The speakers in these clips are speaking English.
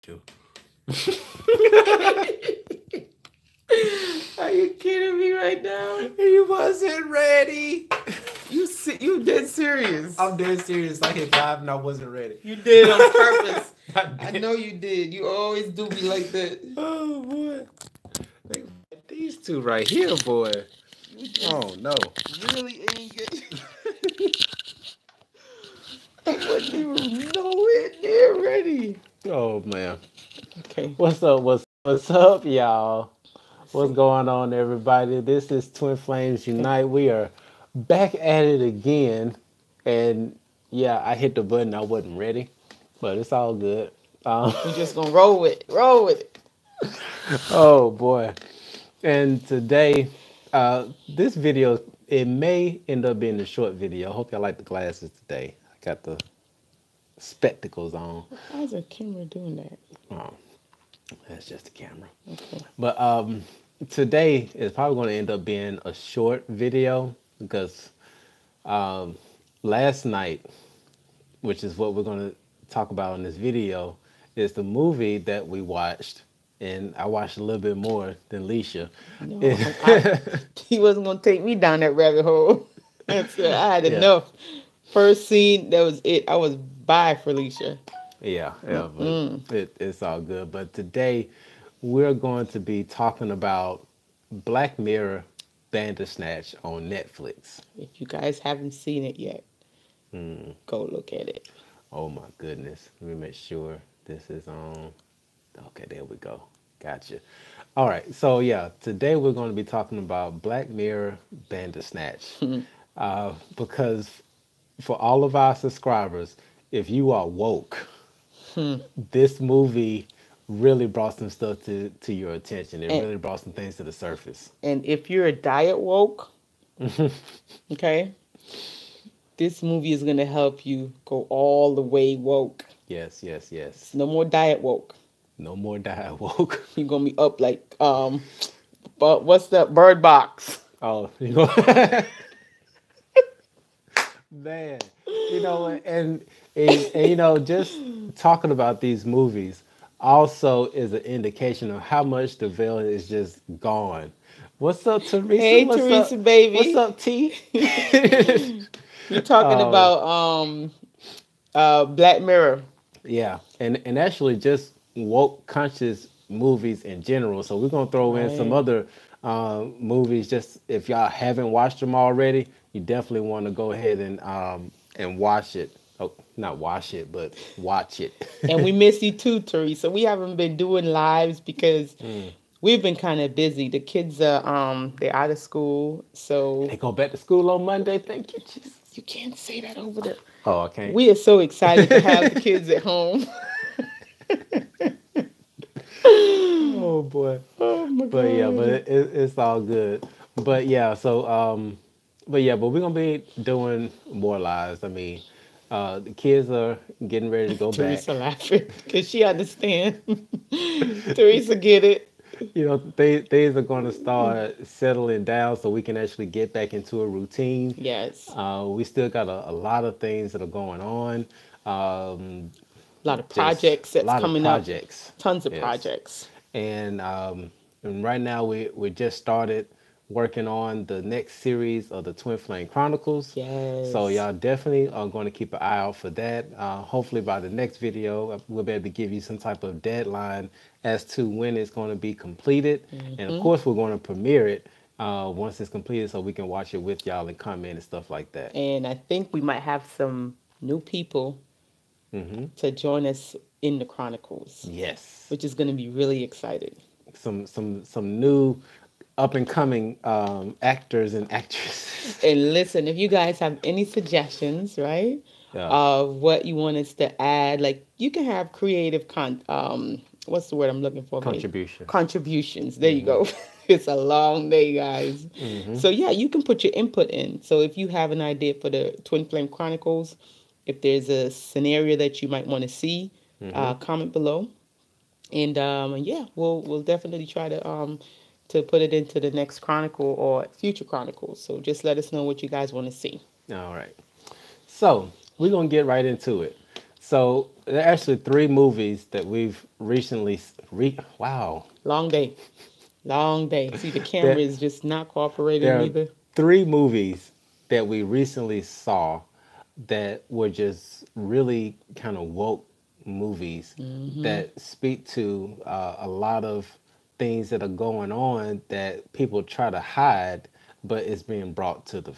You. Are you kidding me right now? He wasn't ready. You dead serious. I'm dead serious. I hit 5 and I wasn't ready. You did on purpose. I did. know you did. You always do me like that. Oh boy. These two right here, boy. Oh no. Really ain't good. I wasn't even nowhere near ready. Oh man. Okay. What's up? What's up, y'all? What's going on, everybody? This is Twin Flames Unite. We are back at it again, and yeah, I hit the button. I wasn't ready, but it's all good. We're just gonna roll with it. Roll with it. Oh boy! And today, this video it may end up being a short video. I hope y'all like the glasses today. I got the spectacles on. Why is our camera doing that? Oh, that's just the camera. Okay. But today is probably going to end up being a short video because last night, which is what we're going to talk about in this video, is the movie that we watched. And I watched a little bit more than Leisha. No, he wasn't gonna take me down that rabbit hole. That's it. I had enough. First scene, that was it. I was by Felicia. Yeah, but it's all good. But today, we're going to be talking about Black Mirror Bandersnatch on Netflix. If you guys haven't seen it yet, go look at it. Oh my goodness. Let me make sure this is on. Okay, there we go. Gotcha. All right. So yeah, today we're going to be talking about Black Mirror Bandersnatch. Because for all of our subscribers, if you are woke, this movie really brought some stuff to your attention. It really brought some things to the surface. And if you're a diet woke, okay, this movie is going to help you go all the way woke. Yes, yes, yes. No more diet woke. No more diet woke. You're going to be up like, but what's the Bird Box? Oh, you know, man, you know, and you know, just talking about these movies also is an indication of how much the veil is just gone. What's up, Teresa? Hey, What's Teresa, up? baby. What's up, T? You're talking about Black Mirror. Yeah, and actually just woke conscious movies in general. So we're gonna throw in some other movies. Just if y'all haven't watched them already, you definitely want to go ahead and watch it. Oh, not watch it, but watch it. And we miss you too, Teresa. We haven't been doing lives because we've been kind of busy. The kids are they're out of school, so They go back to school on Monday. Thank you, Jesus. you can't say that over there. Oh, I can't. We are so excited to have the kids at home. Oh boy. Oh my God. But yeah, but it's all good. But yeah, so but we're gonna be doing more lives. I mean, the kids are getting ready to go Teresa back. laughing because she understands. Teresa get it. You know, things are going to start settling down so we can actually get back into a routine. Yes. We still got a lot of things that are going on. A lot of projects that's coming up. Tons of Yes. projects. And right now we just started working on the next series of the Twin Flame Chronicles. Yes. So y'all definitely are going to keep an eye out for that. Hopefully by the next video, we'll be able to give you some type of deadline as to when it's going to be completed. And of course, we're going to premiere it once it's completed so we can watch it with y'all and comment and stuff like that. And I think we might have some new people to join us in the Chronicles. Yes. Which is going to be really exciting. Some new up and coming actors and actresses. And listen, if you guys have any suggestions, right, of what you want us to add, like you can have creative what's the word I'm looking for? Contributions. There you go. It's a long day, guys. So yeah, you can put your input in. So if you have an idea for the Twin Flame Chronicles, if there's a scenario that you might want to see, comment below. And yeah, we'll definitely try to put it into the next chronicle or future chronicles. So just let us know what you guys want to see. All right. So we're going to get right into it. So there are actually three movies that we've recently wow. Long day. Long day. See, the camera There, is just not cooperating there are either. three movies that we recently saw that were just really kind of woke movies that speak to a lot of things that are going on that people try to hide, but it's being brought to the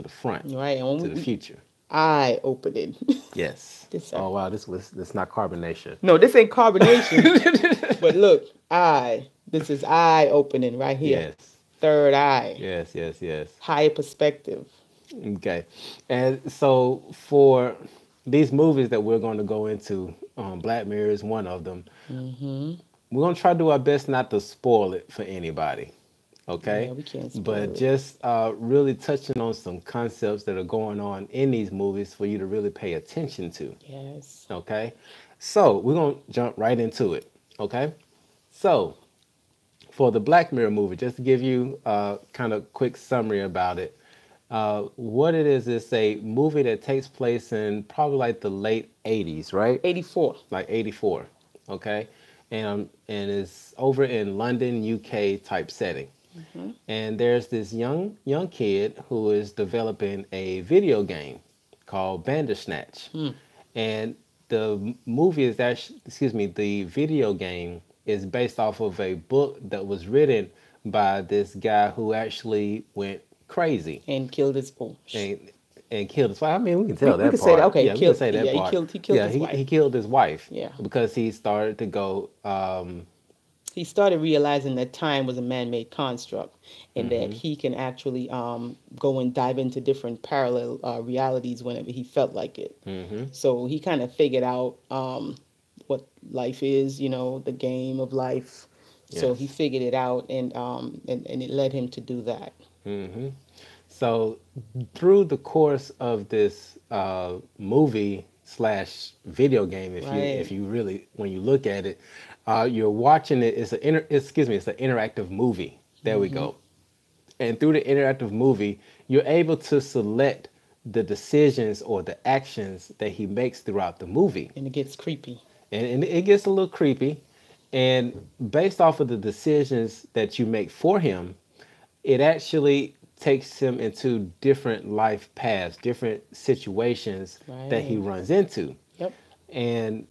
front, Right. And to the future. eye opening. Yes. This Oh wow, this not carbonation. No, this ain't carbonation. But look, this is eye opening right here. Yes. Third eye. Yes. Yes. Yes. Higher perspective. Okay. And so for these movies that we're going to go into, Black Mirror is one of them. We're going to try to do our best not to spoil it for anybody. Okay? Yeah, we can't spoil But it. just really touching on some concepts that are going on in these movies for you to really pay attention to. Yes. Okay? So we're going to jump right into it. Okay? So for the Black Mirror movie, just to give you a kind of quick summary about it, what it is a movie that takes place in probably like the late 80s, right? 84. Like 84, okay? And it's over in London, UK type setting. And there's this young kid who is developing a video game called Bandersnatch. And the movie is actually, the video game is based off of a book that was written by this guy who actually went crazy And killed his and killed his wife. I mean, we can tell that we can part. say that. Okay, yeah, we can say that he part. killed his wife. He killed his wife. Yeah. Because he started to go. He started realizing that time was a man-made construct, and that he can actually go and dive into different parallel realities whenever he felt like it. So he kind of figured out what life is, the game of life. So he figured it out, and it led him to do that. So through the course of this movie slash video game, if you really, when you look at it, you're watching it. It's an interactive movie. There we go. And through the interactive movie, you're able to select the decisions or the actions that he makes throughout the movie. And it gets creepy. And it gets a little creepy. And based off of the decisions that you make for him, it actually takes him into different life paths, different situations that he runs into. Yep. And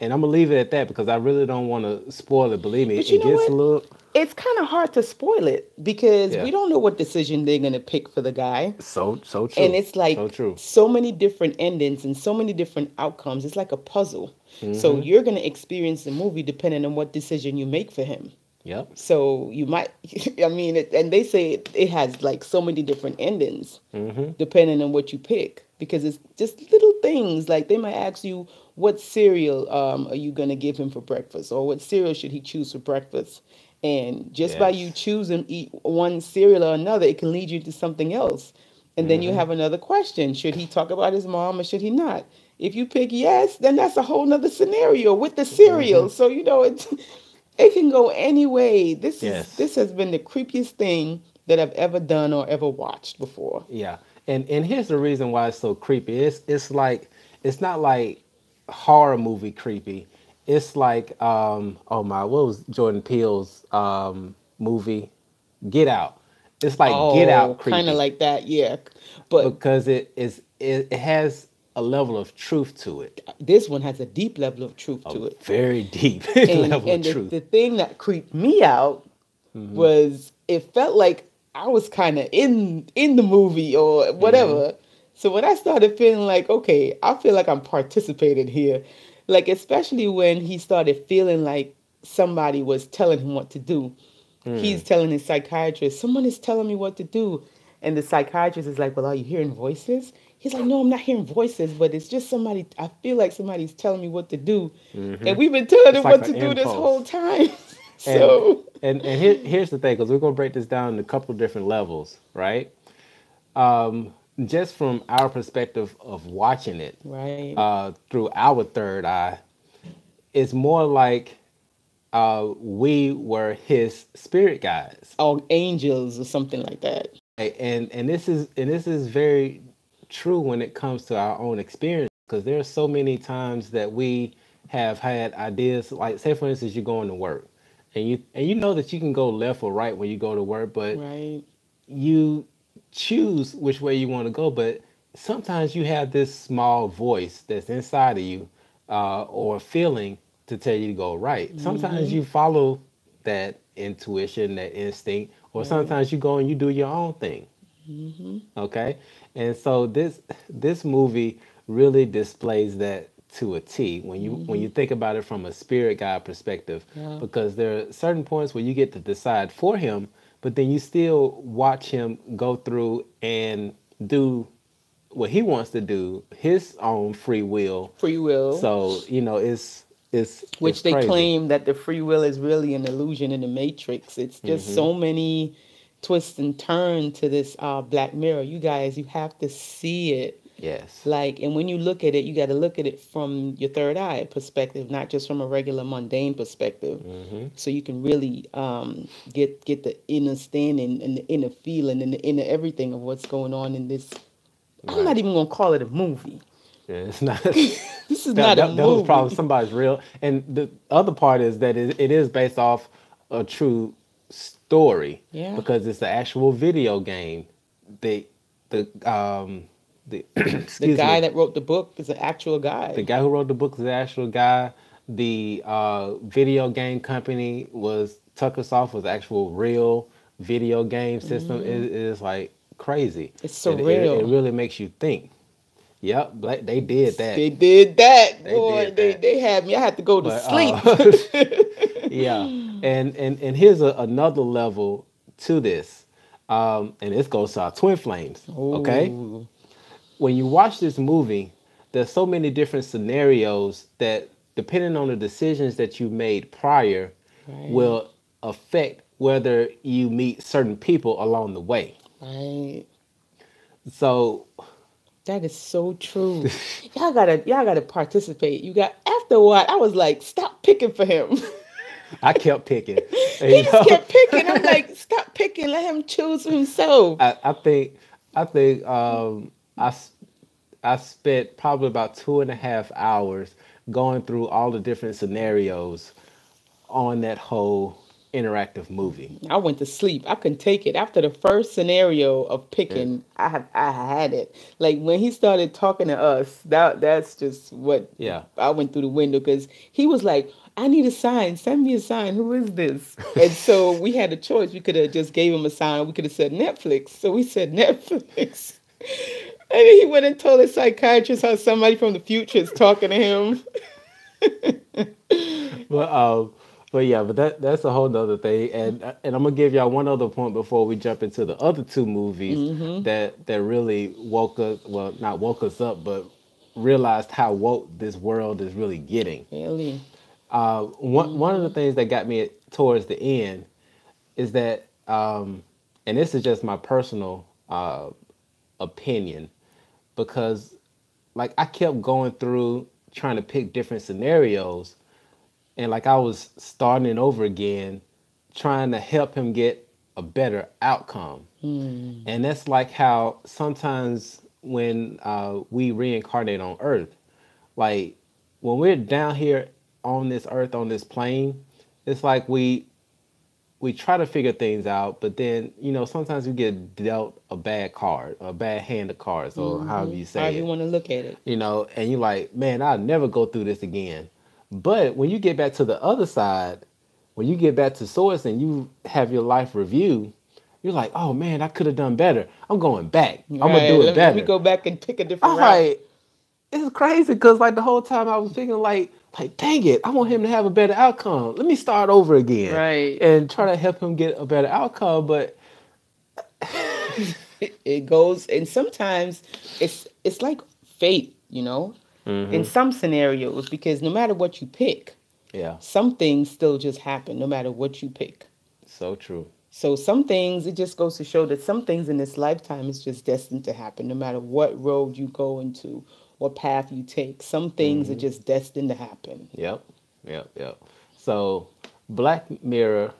I'm gonna leave it at that because I really don't want to spoil it. Believe me, But it gets a little. It's kind of hard to spoil it because we don't know what decision they're gonna pick for the guy. So true. And it's like so true. So many different endings and so many different outcomes. It's like a puzzle. So you're gonna experience the movie depending on what decision you make for him. Yep. So you might, I mean, and they say it has like so many different endings depending on what you pick, because it's just little things. Like they might ask you, what cereal are you going to give him for breakfast? Or what cereal should he choose for breakfast? And just by you choosing eat one cereal or another, it can lead you to something else. And then you have another question. Should he talk about his mom or should he not? If you pick yes, then that's a whole nother scenario with the cereal. So, it can go any way. This has been the creepiest thing that I've ever done or ever watched before. Yeah. And here's the reason why it's so creepy. It's not like horror movie creepy. It's like what was Jordan Peele's movie? Get Out. It's like Get Out creepy. Kind of like that, yeah. But because it has a level of truth to it. This one has a deep level of truth to it. Very deep level of truth. The thing that creeped me out was it felt like I was kind of in the movie or whatever. So when I started feeling like, okay, I feel like I'm participating here. Like, especially when he started feeling like somebody was telling him what to do. He's telling his psychiatrist, someone is telling me what to do. And the psychiatrist is like, well, are you hearing voices? He's like, no, I'm not hearing voices, but it's just somebody, I feel like somebody's telling me what to do. And we've been telling him what to do this whole time. So. And here's the thing, because we're going to break this down in a couple of different levels, right? Just from our perspective of watching it through our third eye, it's more like we were his spirit guides. Or angels or something like that. And this is very true when it comes to our own experience. because there are so many times that we have had ideas. Like, say for instance, you're going to work, and you know that you can go left or right when you go to work, but Right. you choose which way you want to go. But sometimes you have this small voice that's inside of you, or feeling to tell you to go right. Sometimes Mm-hmm. you follow that intuition, that instinct, or Right. sometimes you go and you do your own thing. Mm-hmm. Okay, and so this movie really displays that to a T when Mm-hmm. you think about it from a spirit guide perspective, Yeah. because there are certain points where you get to decide for him, but then you still watch him go through and do what he wants to do, his own free will. Free will, So it's which they crazy. claim that the free will is really an illusion in the matrix. It's just Hmm. so many twists and turns to this Black Mirror. You guys, you have to see it. Yes. Like, and when you look at it, you got to look at it from your third eye perspective, not just from a regular mundane perspective. Hmm. So you can really get the inner standing and the inner feeling and the inner everything of what's going on in this. I'm not Right. even gonna call it a movie. Yeah, it's not. This is not a That was probably movie. somebody's real. And the other part is that it is based off a true story, Yeah. because it's the actual video game. The the the The excuse guy me, that wrote the book is an actual the guy. guy who wrote the book is the actual guy. The video game company was Tuckersoft was actual real video game system. It is like crazy. It's It surreal. really makes you think. Yep, they did that. They did that, They boy. did They that. they had me. I had to go to But sleep. yeah, and here's another level to this, and this goes to our twin flames. Okay, Oh, when you watch this movie, there's so many different scenarios that, depending on the decisions that you made prior, right, will affect whether you meet certain people along the way. right. So That is so true. Y'all gotta participate. You got after a while, I was like, stop picking for him. I kept picking, He you just know. kept picking. I'm like, stop picking. Let him choose for himself. I think I spent probably about 2.5 hours going through all the different scenarios on that whole interactive movie. I went to sleep. I couldn't take it. After the first scenario of And picking, I had it. Like when he started talking to us, that's just what yeah, I went through the window because he was like, "I need a sign. Send me a sign. Who is this?" And so we had a choice. We could have just gave him a sign. We could have said Netflix. So we said Netflix. And then he went and told his psychiatrist how somebody from the future is talking to him. but yeah, but that's a whole nother thing. And I'm gonna give y'all one other point before we jump into the other two movies Mm-hmm. that really woke us, well, not woke us up, but realized how woke this world is really getting. Really? One of the Mm-hmm. things that got me towards the end is that, and this is just my personal opinion, because like I kept going through trying to pick different scenarios, and like I was starting it over again, trying to help him get a better outcome. Mm. And that's like how sometimes when we reincarnate on Earth, like when we're down here on this Earth, on this plane, it's like we try to figure things out, but then sometimes we get dealt a bad card, a bad hand of cards, or however Mm-hmm. you say However you it. want to look at it. And you're like, man, I'll never go through this again. But when you get back to the other side, when you get back to source and you have your life review, you're like, oh man, I could have done better. I'm going back. I'm gonna Right. do it Let me better. go back and pick a different I'm route. like, it's crazy because like the whole time I was thinking like, dang it, I want him to have a better outcome. Let me start over again Right. and try to help him get a better outcome. But It goes, and sometimes it's like fate, in hmm, some scenarios, because no matter what you pick, yeah, some things still just happen no matter what you pick. so true. So some things, it just goes to show that some things in this lifetime is just destined to happen no matter what road you go into, what path you take. Some things are Hmm. just destined to happen. Yep, yep. So Black Mirror,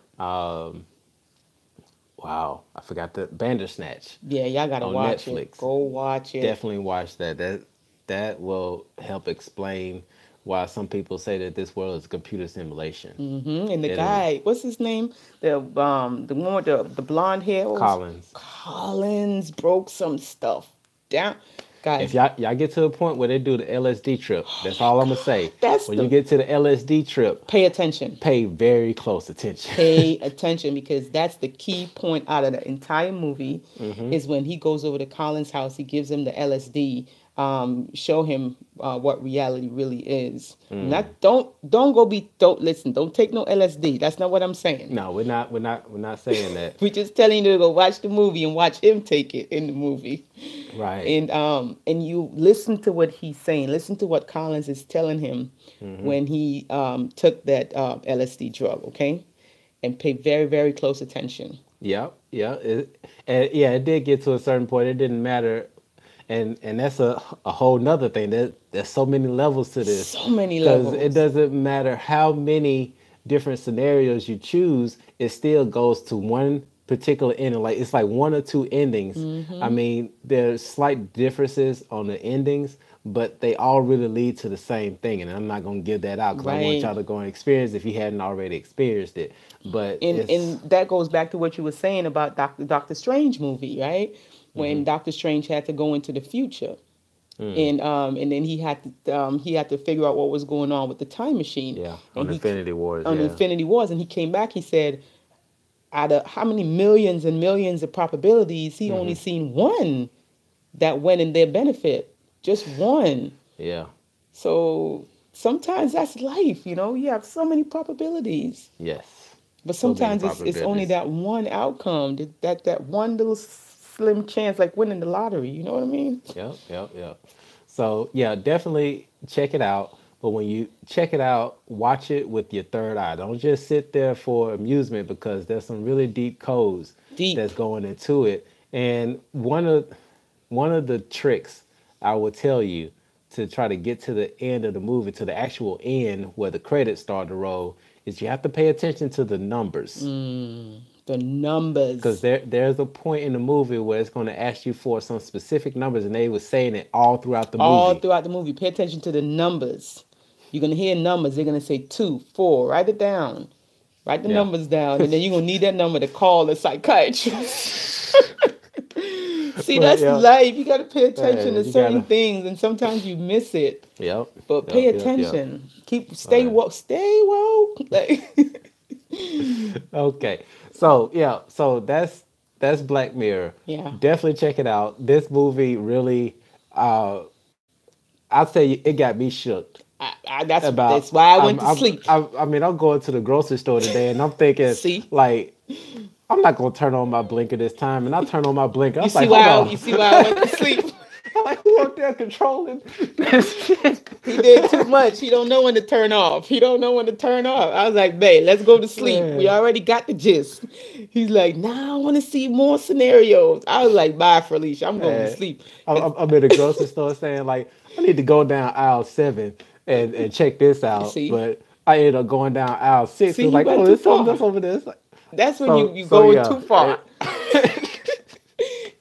wow, I forgot the Bandersnatch Yeah, y'all gotta on watch it. Netflix. Go watch it. Definitely watch that. that will help explain why some people say that this world is a computer simulation. And the guy, what's his name? The one with the blonde hair. Collins. Collins broke some stuff down. Guys, if y'all get to a point where they do the LSD trip, that's all I'm gonna say. When you get to the LSD trip, pay attention. Pay very close attention. Pay attention, because that's the key point out of the entire movie. Is when he goes over to Collins' house, he gives him the LSD, show him what reality really is. Don't take no LSD. That's not what I'm saying. No, we're not saying that. We're just telling you to go watch the movie and watch him take it in the movie. Right. And you listen to what he's saying. Listen to what Collins is telling him when he took that LSD drug, okay? And pay very, very close attention. Yeah. It did get to a certain point. It didn't matter. And that's a whole nother thing. There's so many levels to this. So many levels. Because it doesn't matter how many different scenarios you choose, it still goes to one particular ending. Like, it's like one or two endings. I mean, there's slight differences on the endings, but they all really lead to the same thing. And I'm not going to give that out because I want y'all to go and experience if you hadn't already experienced it. But and that goes back to what you were saying about Doctor Strange movie, right? When Doctor Strange had to go into the future, and then he had to figure out what was going on with the time machine. Yeah, on Infinity Wars. Infinity Wars, and he came back. He said, out of how many millions and millions of probabilities, he only seen one that went in their benefit, just one. Yeah. So sometimes that's life, you know. You have so many probabilities. Yes. But sometimes it's only that one outcome, that one little slim chance, like winning the lottery. You know what I mean? Yep. So, yeah, definitely check it out. But when you check it out, watch it with your third eye. Don't just sit there for amusement, because there's some really deep codes that's going into it. And one of the tricks I will tell you to try to get to the end of the movie, to the actual end where the credits start to roll, is you have to pay attention to the numbers. The numbers. Because there's a point in the movie where it's going to ask you for some specific numbers, and they were saying it all throughout the movie. All throughout the movie. Pay attention to the numbers. You're going to hear numbers. They're going to say 2, 4. Write it down. Write the numbers down. And then you're going to need that number to call the psychiatrist. See, that's life. You got to pay attention to certain things, and sometimes you miss it. Yep. But pay attention. Stay woke. Stay woke. Okay. So that's Black Mirror. Yeah. Definitely check it out. This movie really, I'll tell you, it got me shook. That's why I went to sleep. I mean, I'm going to the grocery store today, and I'm thinking, like, I'm not going to turn on my blinker this time. And I turn on my blinker. You see why I went to sleep? I'm like, who up there controlling this shit? He did too much. He don't know when to turn off. I was like, babe, let's go to sleep. Man. We already got the gist. He's like, nah, I want to see more scenarios. I was like, bye, Felicia. I'm going to sleep. I'm in the grocery store saying, like, I need to go down aisle 7 and check this out. But I ended up going down aisle 6. See, like, oh, there's something that's over there. Like, that's when you go too far.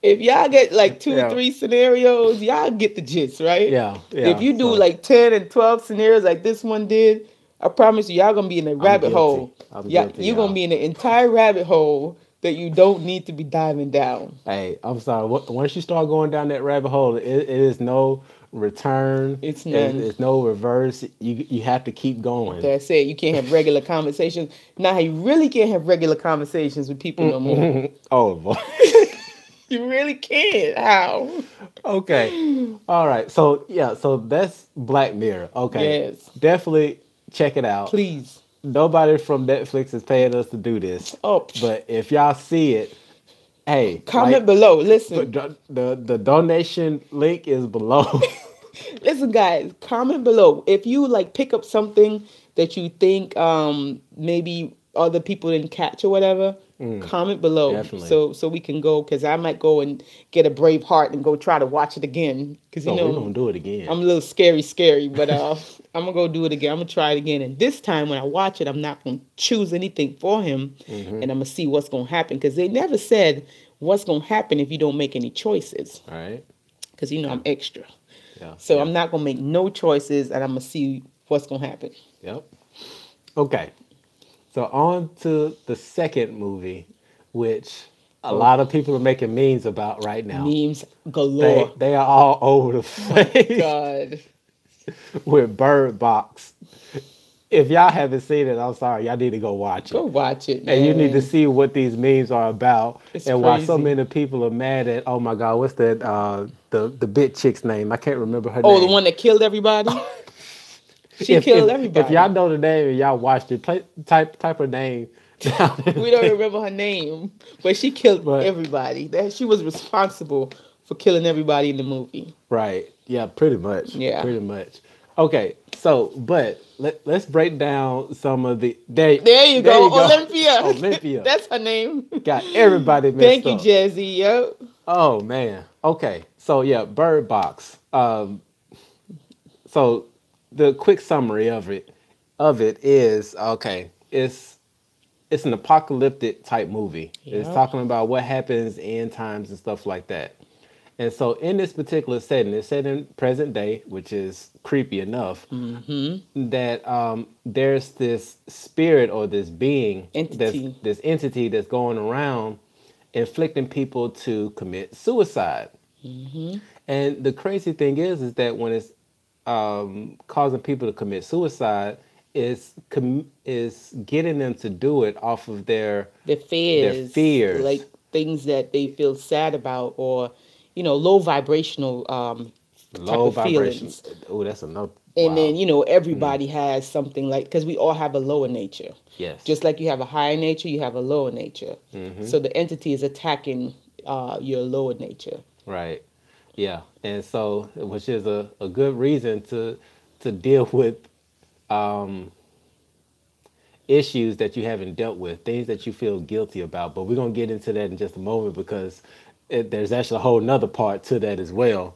If y'all get like 2 or 3 scenarios, y'all get the gist, right? Yeah. If you do like 10 and 12 scenarios like this one did, I promise you, y'all gonna be in a rabbit hole. You're gonna be in an entire rabbit hole that you don't need to be diving down. Hey, I'm sorry. Once you start going down that rabbit hole, it is no return. It's none. It's no reverse. You have to keep going. That's it. You can't have regular conversations. Now, you really can't have regular conversations with people no more. Oh, boy. You really can't. How? Okay. All right. So that's Black Mirror. Okay. Yes. Definitely check it out. Please. Nobody from Netflix is paying us to do this. Oh. But if y'all see it, hey. Comment below. Listen. The donation link is below. Listen, guys. Comment below. If you like pick up something that you think maybe other people didn't catch or whatever, comment below. Definitely. So we can go, because I might go and get a brave heart and go try to watch it again, because we're gonna do it again. I'm a little scary, but I'm gonna go do it again. I'm gonna try it again, and this time when I watch it, I'm not gonna choose anything for him, and I'm gonna see what's gonna happen, because they never said what's gonna happen if you don't make any choices. All right. Because I'm extra. Yeah. So Yeah. I'm not gonna make no choices, and I'm gonna see what's gonna happen. Yep. Okay. So on to the second movie, which a Oh, lot of people are making memes about right now. memes galore. They are all over the My place God. with Bird Box. If y'all haven't seen it, I'm sorry, y'all need to go watch Go it. watch it, And you need to man. see what these memes are about It's and why so crazy. many people are mad at, oh my God, what's that the bit chick's name? I can't remember her Oh, the name. one that killed everybody? She If killed if y'all everybody. know the name and y'all watched it, type her name down in We don't the remember her name, but she killed but everybody. That she was responsible for killing everybody in the movie. right. Yeah, pretty much. Yeah. Pretty much. Okay, so but let's break down some of the There you there go, you go. Olympia. Olympia. That's her name. Got everybody messed Thank you, up. Jazzy. Yep. Oh man. Okay. So yeah, Bird Box. So the quick summary of it is okay. It's an apocalyptic type movie. It's Yep. talking about what happens in times and stuff like that. And so in this particular setting, it's set in present day, which is creepy enough. That there's this spirit or this being, that's Entity. this entity that's going around inflicting people to commit suicide. And the crazy thing is that when it's causing people to commit suicide, is getting them to do it off of The their fears, fears. like things that they feel sad about, or low vibrational type Low of vibration. feelings. Oh, that's another. And then Wow. everybody has something, like, because we all have a lower nature. Yes. Just like you have a higher nature, you have a lower nature. So the entity is attacking your lower nature. Right. Yeah. And so, which is a good reason to deal with issues that you haven't dealt with, things that you feel guilty about. But we're gonna get into that in just a moment because there's actually a whole nother part to that as well.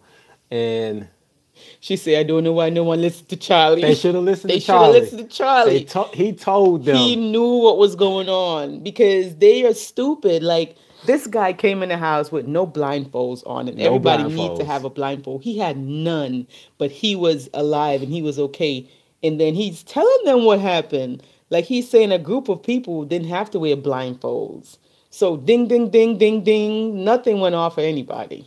And She said, "I don't know why no one listened to they Charlie. should have listened They to should have Charlie. listened to Charlie. He told He them knew what was going on because they are stupid. Like, this guy came in the house with no blindfolds on, and no everybody needs to blindfolds. have a blindfold. He had none, but he was alive and he was okay. And then he's telling them what happened. Like, he's saying a group of people didn't have to wear blindfolds. So ding, ding, ding, ding, ding. Nothing went off for anybody.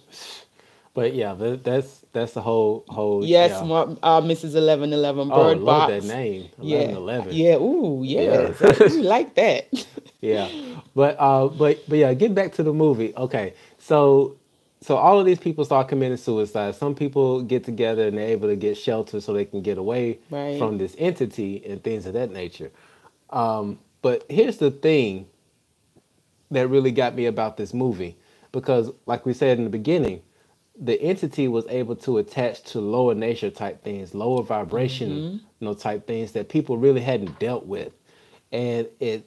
But yeah, that's the whole Yes, yeah. Mrs. 1111 Oh, Bird love that Box. name, Yeah, 1111. yeah. Ooh, Yeah. yes. We like that. Yeah, but yeah, get back to the movie. Okay, so all of these people start committing suicide. Some people get together and they're able to get shelter so they can get away Right. from this entity and things of that nature. But here's the thing that really got me about this movie, because like we said in the beginning, the entity was able to attach to lower nature type things, lower vibration, type things that people really hadn't dealt with, and it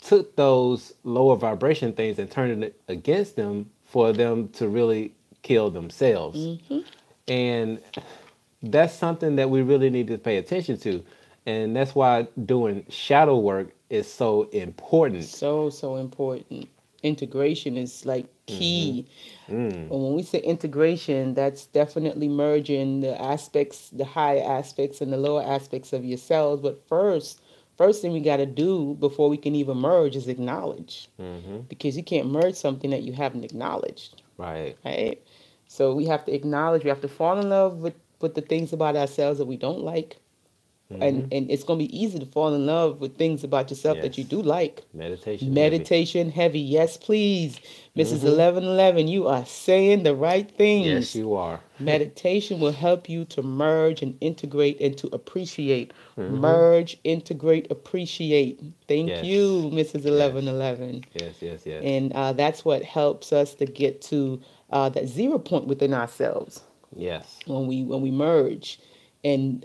took those lower vibration things and turned it against them for them to really kill themselves. And that's something that we really need to pay attention to. And that's why doing shadow work is so important. So, so important. Integration is like key. And when we say integration, that's definitely merging the aspects, the high aspects and the lower aspects of yourselves. But first thing we got to do before we can even merge is acknowledge. Because you can't merge something that you haven't acknowledged, Right. right? So we have to acknowledge, we have to fall in love with the things about ourselves that we don't like. And it's going to be easy to fall in love with things about yourself that you Yes. do like. Meditation heavy. Meditation heavy. Yes, please. Mrs. 1111, you are saying the right Yes, things. you are. Meditation will help you to merge and integrate and to appreciate. Merge, integrate, appreciate. Thank Yes. you, Mrs. Yes. 1111. Yes, yes, yes. And that's what helps us to get to that 0 point within ourselves Yes. when we merge. And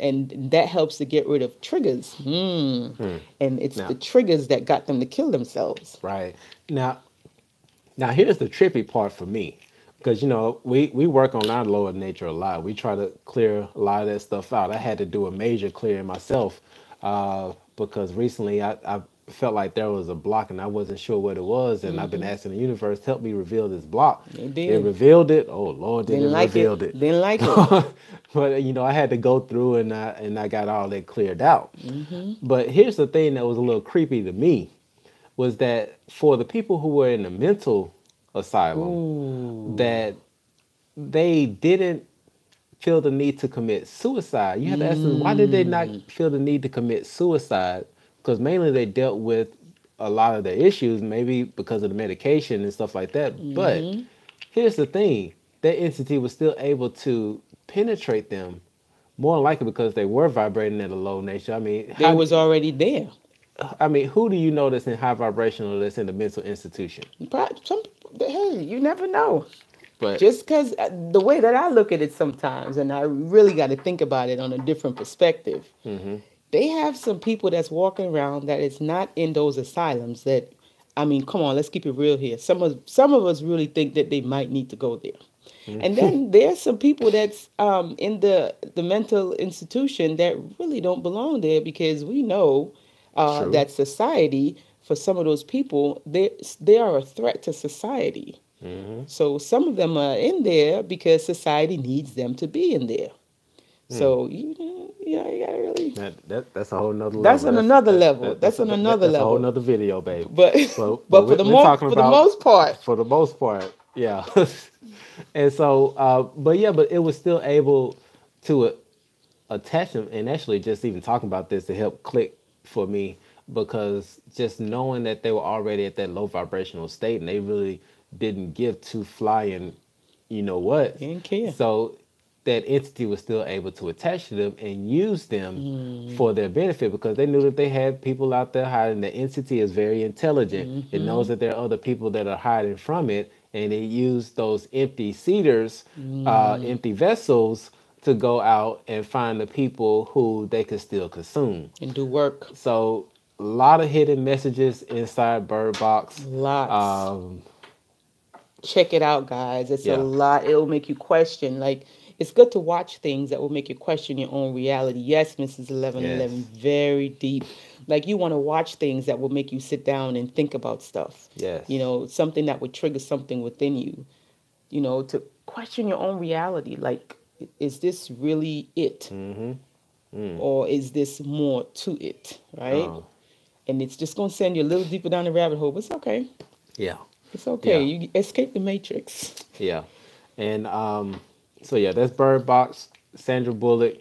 that helps to get rid of triggers. And it's Now, the triggers that got them to kill themselves. right. Now here's the trippy part for me. Because we work on our lower nature a lot. We try to clear a lot of that stuff out. I had to do a major clearing myself because recently felt like there was a block and I wasn't sure what it was, and I've been Mm-hmm. asking the universe, help me reveal this block. It It did. revealed it. Oh Lord, did it Didn't like revealed it. it. Didn't like it. But you know, I had to go through and I got all that cleared out. Mm-hmm. But here's the thing that was a little creepy to me was that for the people who were in the mental asylum, Ooh. that they didn't feel the need to commit suicide. You have to ask them, why did they not Mm. feel the need to commit suicide? Because mainly they dealt with a lot of their issues, maybe because of the medication and stuff like that. But Mm-hmm. here's the thing, that entity was still able to penetrate them, more likely because they were vibrating at a low nature. I mean, They was already there. who do you know that's in high vibration or that's in the mental institution? Some, hey, you never know. But Just because the way that I look at it sometimes, and I really got to think about it on a different perspective. hmm They have some people that's walking around that is not in those asylums. That, I mean, come on, let's keep it real here. Some of us really think that they might need to go there. And then there's some people that's in the mental institution that really don't belong there, because we know true. that society, for some of those people, they are a threat to society. hmm So some of them are in there because society needs them to be in there. So you gotta really. That's a whole nother That's level. on another level. That's on another That's a whole level. nother video, babe. But But but we're talking for the about most part, for the most part, yeah. And so, but yeah, but it was still able to attach them, and actually, just even talking about this to help click for me, because just knowing that they were already at that low vibrational state, and they really didn't give two flying, you know what, didn't care. so that entity was still able to attach to them and use them for their benefit, because they knew that they had people out there hiding. The entity is very intelligent. It knows that there are other people that are hiding from it, and it used those empty cedars, empty vessels, to go out and find the people who they could still consume. And do work. So a lot of hidden messages inside Bird Box. Lots. Um, Check it out, guys. It's a yeah. lot. It'll make you question. Like, it's good to watch things that will make you question your own reality. Yes, Mrs. 1111, Yes. very deep. Like, you want to watch things that will make you sit down and think about stuff. Yes. You know, something that would trigger something within you. You know, to question your own reality. Like, is this really it? Mm-hmm. Or is this more to it? Right? Oh, And it's just going to send you a little deeper down the rabbit hole. But it's okay. yeah. It's okay. Yeah. You escape the matrix. Yeah. And so yeah, that's Bird Box, Sandra Bullock.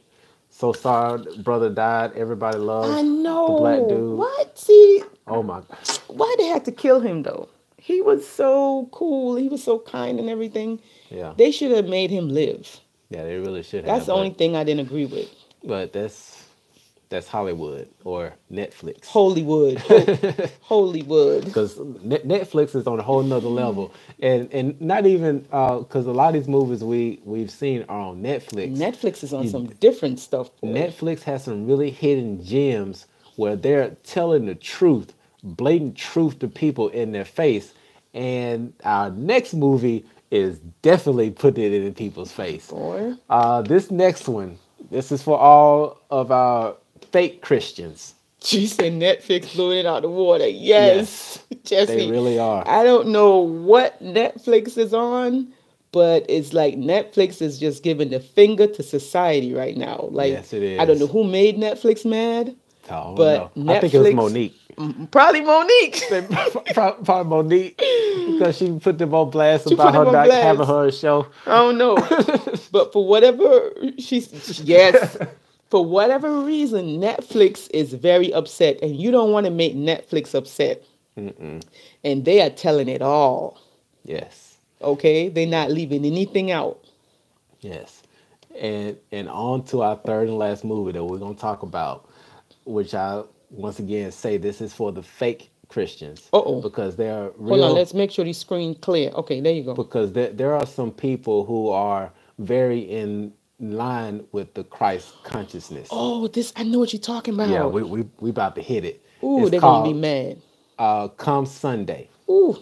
So sorry, brother died. Everybody loves I the black know. dude. What? See, Oh my. why they had to kill him though? He was so cool. He was so kind and everything. Yeah. They should have made him live. Yeah, they really should That's have. the only thing I didn't agree with. But that's Hollywood or Netflix. Hollywood. Hollywood. Because Netflix is on a whole nother level, and not even because a lot of these movies we've seen are on Netflix. Netflix is on some different stuff, boy. Netflix has some really hidden gems where they're telling the truth, blatant truth to people in their face. And our next movie is definitely putting it in people's face. Boy. This next one, this is for all of our fake Christians. She said Netflix blew it out the water. Yes. Jesse. They really are. I don't know what Netflix is on, but it's like Netflix is just giving the finger to society right now. Like, Yes, it is. I don't know who made Netflix mad, Oh, but no. I think it was Netflix- Monique. probably Monique. Probably Monique, because she put them on blast She about put them her on not blast. having her show. I don't know. But for whatever yes. For whatever reason, Netflix is very upset, and you don't want to make Netflix upset. And they are telling it all. Yes, Okay? They're not leaving anything out. yes. And on to our third and last movie that we're gonna talk about, which I once again say this is for the fake Christians. Uh-oh. Because they're real. Hold on, let's make sure the screen clear. Okay, there you go. Because there are some people who are very in line with the Christ consciousness. Oh, this I know what you're talking about. Yeah, we about to hit it. Ooh, It's they're called, gonna be mad. Come Sunday. Ooh,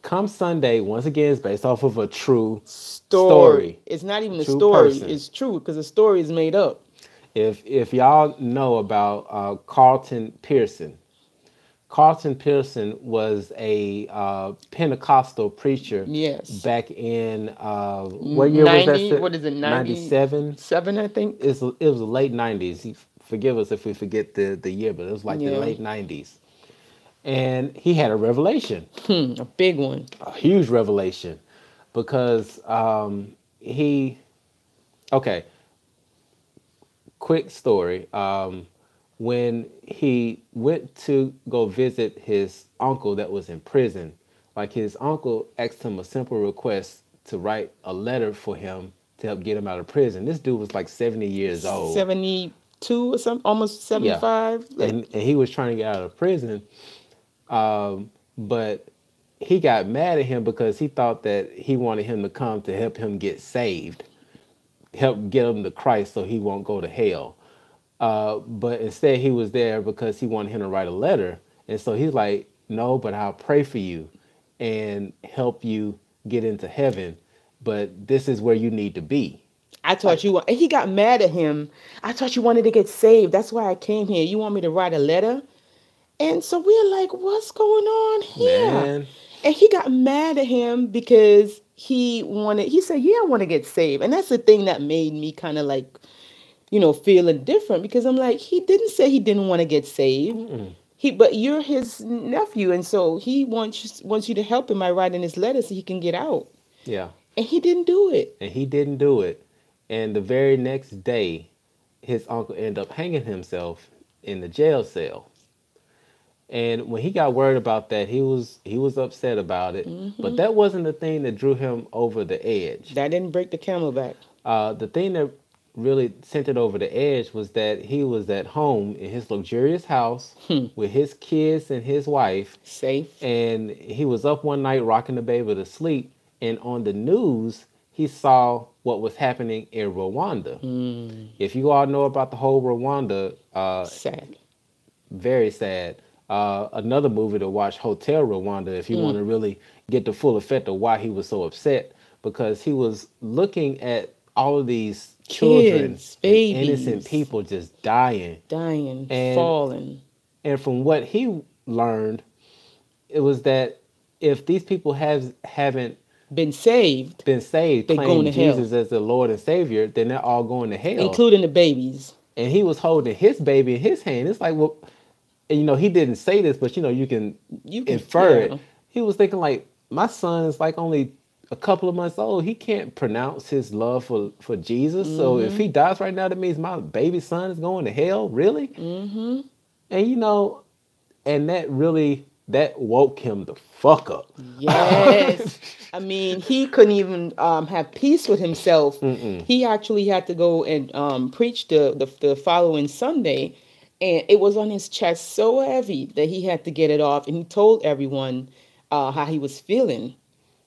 Come Sunday, once again, is based off of a true story. It's not even a True story. person. It's true because the story is made up. If y'all know about Carlton Pearson, Carlton Pearson was a Pentecostal preacher. Yes. Back in what year 90, was that? what is it? 97. 7, I think. It was the late 90s. Forgive us if we forget the year, but it was like the Yeah. late 90s. And he had a revelation. A big one. A huge revelation. Because okay, quick story. When he went to go visit his uncle that was in prison, like his uncle asked him a simple request to write a letter for him to help get him out of prison. This dude was like 70 years old. 72 or something, almost 75. Yeah. And he was trying to get out of prison. But he got mad at him because he thought that he wanted him to come to help him get saved, help get him to Christ so he won't go to hell. But instead he was there because he wanted him to write a letter. And so he's like, no, but I'll pray for you and help you get into heaven. But this is where you need to be. I thought and he got mad at him. I thought you wanted to get saved. That's why I came here. You want me to write a letter? And so we're like, what's going on here? Man. And he got mad at him because he said, yeah, I want to get saved. And that's the thing that made me kind of like, feeling different, because I'm like, he didn't say he didn't want to get saved. Mm-mm. But you're his nephew, and so he wants you to help him by writing his letter so he can get out. Yeah. And he didn't do it. And the very next day, his uncle ended up hanging himself in the jail cell. And when he got worried about that, he was upset about it. Mm-hmm. But that wasn't the thing that drew him over the edge. That didn't break the camel back. The thing that really sent it over the edge was that he was at home in his luxurious house with his kids and his wife. Safe. And he was up one night rocking the baby to sleep. And on the news, he saw what was happening in Rwanda. Mm. If you all know about the whole Rwanda... sad. Very sad. Another movie to watch, Hotel Rwanda, if you want to really get the full effect of why he was so upset. Because he was looking at all of these children, kids, babies, innocent people just dying, falling. And from what he learned, it was that if these people haven't been saved, they're going to Jesus hell as the Lord and Savior, then they're all going to hell, including the babies. And he was holding his baby in his hand. It's like, well, he didn't say this, but you can infer it. He was thinking like, my son is like only a couple of months old. He can't pronounce his love for Jesus. Mm-hmm. So if he dies right now, that means my baby son is going to hell. Really? Mm-hmm. And and that woke him the fuck up. Yes. I mean, he couldn't even have peace with himself. Mm-mm. He actually had to go and preach the following Sunday, and it was on his chest so heavy that he had to get it off. And he told everyone how he was feeling.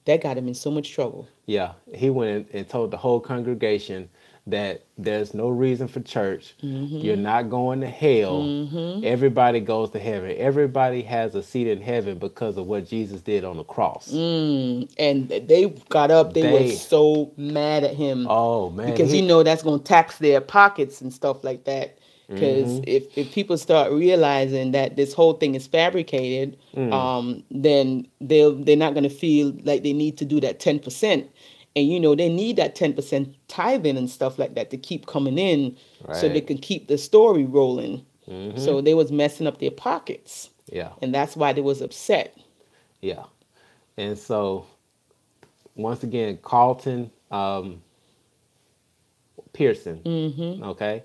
That got him in so much trouble. Yeah, he went and told the whole congregation that there's no reason for church. Mm-hmm. You're not going to hell. Mm-hmm. Everybody goes to heaven. Everybody has a seat in heaven because of what Jesus did on the cross. And they got up. They were so mad at him. Oh, man. Because that's going to tax their pockets and stuff like that. Because if people start realizing that this whole thing is fabricated, then they're not going to feel like they need to do that 10%. And, they need that 10% tithing and stuff like that to keep coming in, right, so they can keep the story rolling. Mm-hmm. So they was messing up their pockets. Yeah. And that's why they was upset. Yeah. And so, once again, Carlton Pearson, okay?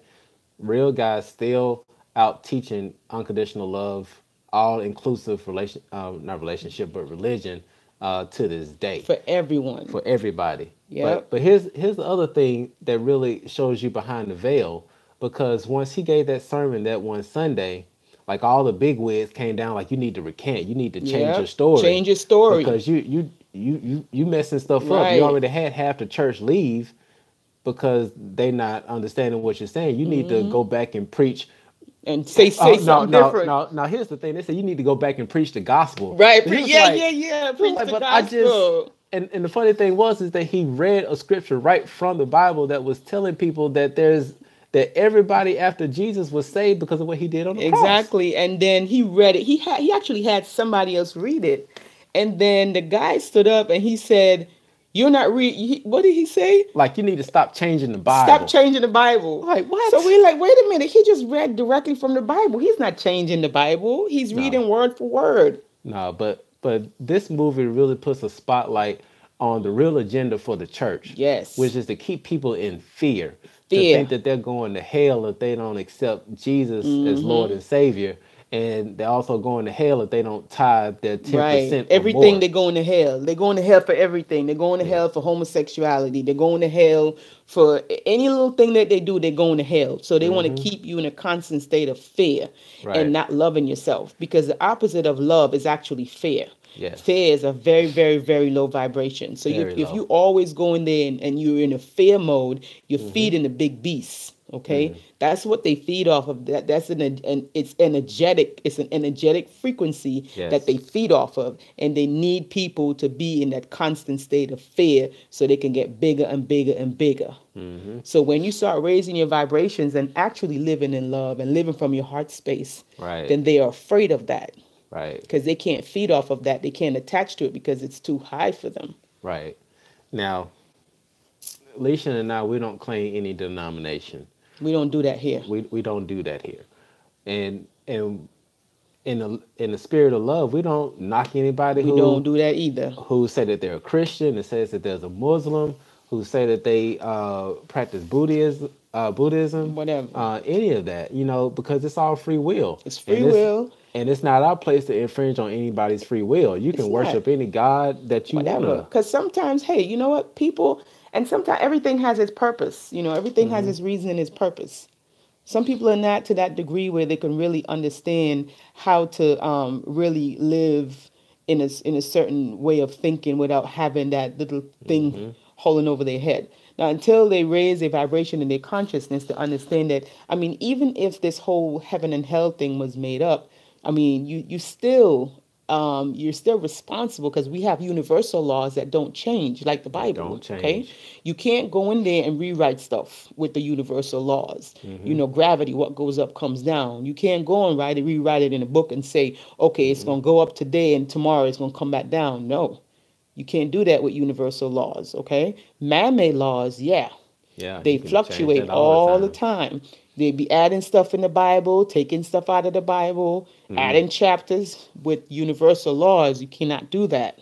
Real guys still out teaching unconditional love, all-inclusive not relationship, but religion to this day. For everyone. For everybody. Yeah. But here's the other thing that really shows you behind the veil, because once he gave that sermon that one Sunday, like all the bigwigs came down like, you need to recant, you need to change your story. Change your story. Because you messing stuff up. You already had half the church leave because they're not understanding what you're saying. You need to go back and preach and say something different. Now, here's the thing. They say you need to go back and preach the gospel. Right. Preach the gospel. And the funny thing is that he read a scripture right from the Bible that was telling people that there's that everybody after Jesus was saved because of what he did on the cross. Exactly. And then he read it. He actually had somebody else read it. And then the guy stood up and he said, "You're not what did he say? Like, you need to stop changing the Bible. Stop changing the Bible." Like, what? So we're like, wait a minute. He just read directly from the Bible. He's not changing the Bible. He's reading word for word. No, but this movie really puts a spotlight on the real agenda for the church. Yes. Which is to keep people in fear. To think that they're going to hell if they don't accept Jesus as Lord and Savior. And they're also going to hell if they don't tithe their 10%. Right. Everything, more. They're going to hell. They're going to hell for everything. They're going to hell for homosexuality. They're going to hell for any little thing that they do. They're going to hell. So they want to keep you in a constant state of fear and not loving yourself. Because the opposite of love is actually fear. Yes. Fear is a very, very, very low vibration. So if you always go in there and you're in a fear mode, you're feeding the big beasts. Okay, that's what they feed off of. That's it's energetic. It's an energetic frequency that they feed off of, and they need people to be in that constant state of fear so they can get bigger and bigger and bigger. So when you start raising your vibrations and actually living in love and living from your heart space, then they are afraid of that. Right. Because they can't feed off of that. They can't attach to it because it's too high for them. Right. Now, Leisha and I, we don't claim any denomination. We don't do that here. We don't do that here. And in the spirit of love, we don't knock anybody we don't do that either. Who say that they're a Christian, and says that there's a Muslim, who say that they practice Buddhism, whatever. Any of that, because it's all free will. It's free will. And it's not our place to infringe on anybody's free will. You can worship any God that you want to. Because sometimes, hey, you know what? People, and sometimes everything has its purpose. Everything has its reason and its purpose. Some people are not to that degree where they can really understand how to really live in a certain way of thinking without having that little thing holding over their head. Now, until they raise their vibration in their consciousness to understand that, even if this whole heaven and hell thing was made up, you're still responsible because we have universal laws that don't change, like the Bible. Don't change. Okay, you can't go in there and rewrite stuff with the universal laws. Gravity, what goes up comes down. You can't go and rewrite it in a book and say, okay, it's going to go up today and tomorrow it's going to come back down. No, you can't do that with universal laws. Okay, man-made laws, they fluctuate all the time. They be adding stuff in the Bible, taking stuff out of the Bible, adding chapters. With universal laws, you cannot do that.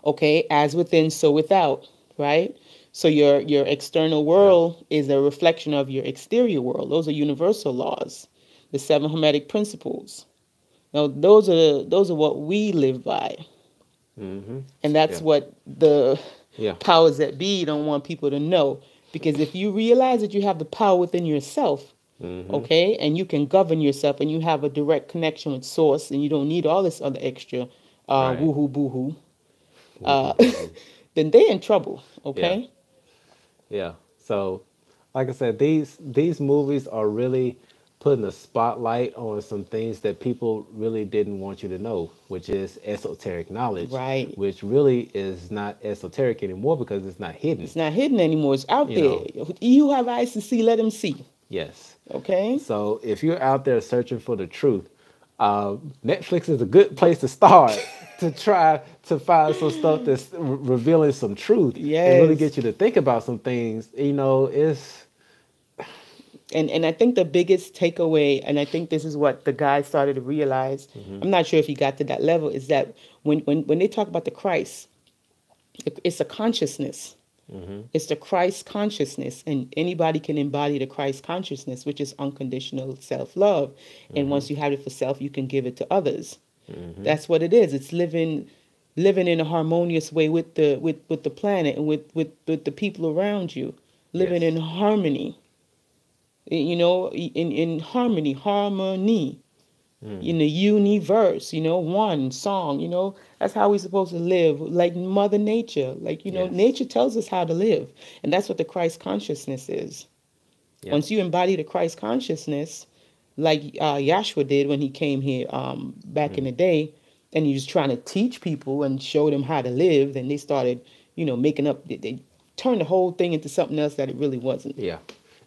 Okay, as within, so without, right? So your external world is a reflection of your exterior world. Those are universal laws, the 7 Hermetic principles. Now, those are what we live by. And that's what the powers that be don't want people to know. Because if you realize that you have the power within yourself, okay, and you can govern yourself and you have a direct connection with source and you don't need all this other extra woohoo boohoo, then they're in trouble, okay? Yeah. So, like I said, these movies are really putting a spotlight on some things that people really didn't want you to know, which is esoteric knowledge. Right. Which really is not esoteric anymore because it's not hidden. It's not hidden anymore. It's out there. You have eyes to see, let him see. Yes. Okay. So if you're out there searching for the truth, Netflix is a good place to start to try to find some stuff that's revealing some truth. Yes. And really get you to think about some things. It's... And I think the biggest takeaway, and I think this is what the guy started to realize, I'm not sure if he got to that level, is that when they talk about the Christ, it's a consciousness. It's the Christ consciousness, and anybody can embody the Christ consciousness, which is unconditional self-love. And once you have it for self, you can give it to others. That's what it is. It's living in a harmonious way with the planet and with the people around you, living in harmony. In harmony, in the universe, one song, that's how we're supposed to live, like Mother Nature, nature tells us how to live. And that's what the Christ consciousness is. Yep. Once you embody the Christ consciousness, like Yahshua did when he came here back in the day, and he was trying to teach people and show them how to live, then they started, making up, they turned the whole thing into something else that it really wasn't. Yeah.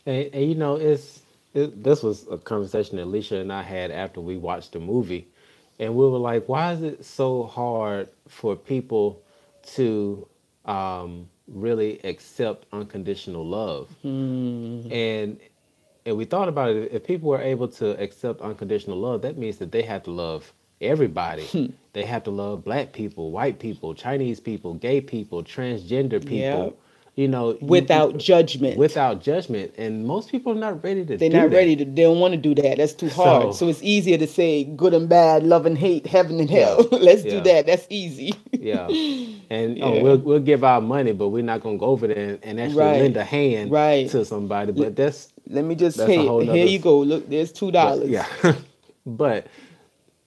And you know, this was a conversation that Alicia and I had after we watched the movie, and we were like, why is it so hard for people to really accept unconditional love? And we thought about it. If people were able to accept unconditional love, that means that they have to love everybody. They have to love black people, white people, Chinese people, gay people, transgender people. Yep. You know, Without judgment. Without judgment, and most people are not ready to. They're not ready to. They don't want to do that. That's too hard. So it's easier to say good and bad, love and hate, heaven and hell. Let's do that. That's easy. Yeah, and we'll give our money, but we're not gonna go over there and actually lend a hand to somebody. But that's let me just say, here you go. Look, there's $2. Yeah, but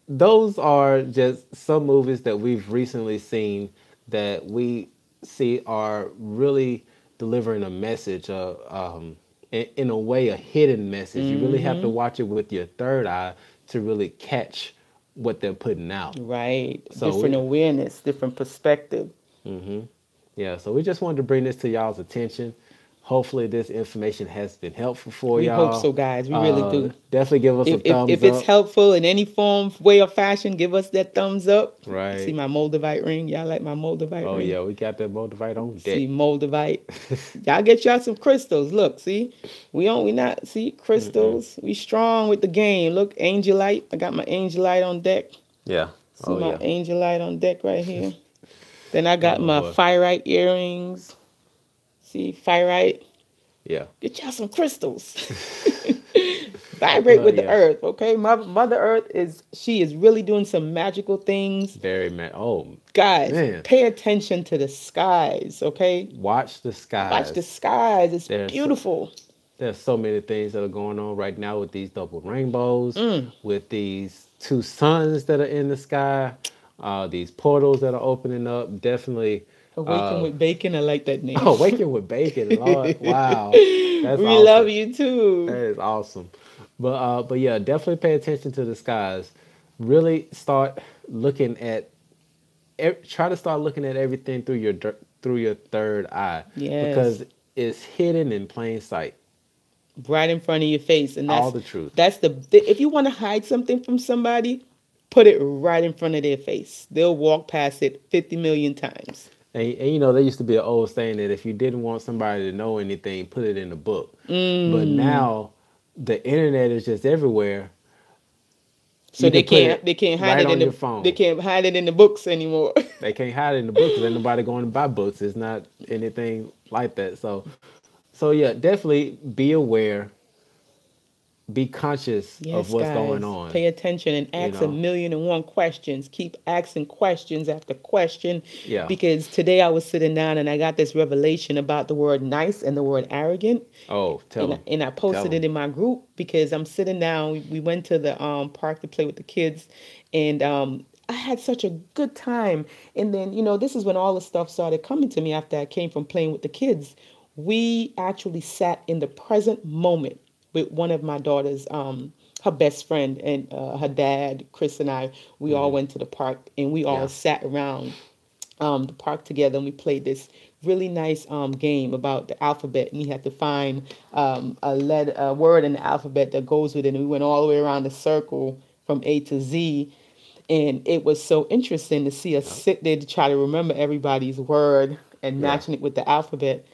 those are just some movies that we've recently seen that we see are really delivering a message, in a way, a hidden message. You really have to watch it with your third eye to really catch what they're putting out. Right. So different awareness, different perspective. Yeah, so we just wanted to bring this to y'all's attention. Hopefully this information has been helpful for y'all. We hope so, guys. We really do. Definitely give us a thumbs up. If it's helpful in any form, way, or fashion, give us that thumbs up. Right. See my Moldavite ring? Y'all like my Moldavite ring? Oh, yeah. We got that Moldavite on deck. See, Moldavite. Y'all get y'all some crystals. Look, see? We not, see, crystals. We strong with the game. Look, Angelite. I got my Angelite on deck. Yeah. See my Angelite on deck right here. Then I got my Firite earrings. See, Firite. Yeah. Get y'all some crystals. Vibrate with the earth, okay? Mother Earth she is really doing some magical things. Guys, pay attention to the skies, okay? Watch the skies. Watch the skies. It's beautiful. There's so many things that are going on right now with these double rainbows, with these two suns that are in the sky, these portals that are opening up. Definitely. Awaken with Bacon. I like that name. Awaken with Bacon. Lord, wow. That's we awesome. love you too. That is awesome. But yeah, definitely pay attention to the skies. Really start looking at. Try to start looking at everything through your third eye. Yes. Because it's hidden in plain sight. Right in front of your face, and that's all the truth. That's if you want to hide something from somebody, put it right in front of their face. They'll walk past it 50 million times. And you know, there used to be an old saying that if you didn't want somebody to know anything, put it in a book. But now the internet is just everywhere. So they can't hide it in the phone. They can't hide it in the books anymore. They can't hide it in the books because ain't nobody going to buy books. It's not anything like that. So yeah, definitely be aware. Be conscious of what's going on. Pay attention and ask 1,000,001 questions. Keep asking questions after question. Yeah. Because today I was sitting down and I got this revelation about the word nice and the word arrogant. Oh, and I posted it in my group because I'm sitting down. We went to the park to play with the kids, and I had such a good time. And then, this is when all the stuff started coming to me after I came from playing with the kids. We actually sat in the present moment with one of my daughters, her best friend, and her dad, Chris, and I. We all went to the park, and we all sat around the park together, and we played this really nice game about the alphabet, and we had to find a word in the alphabet that goes with it, and we went all the way around the circle from A to Z, and it was so interesting to see us sit there to try to remember everybody's word and matching it with the alphabet,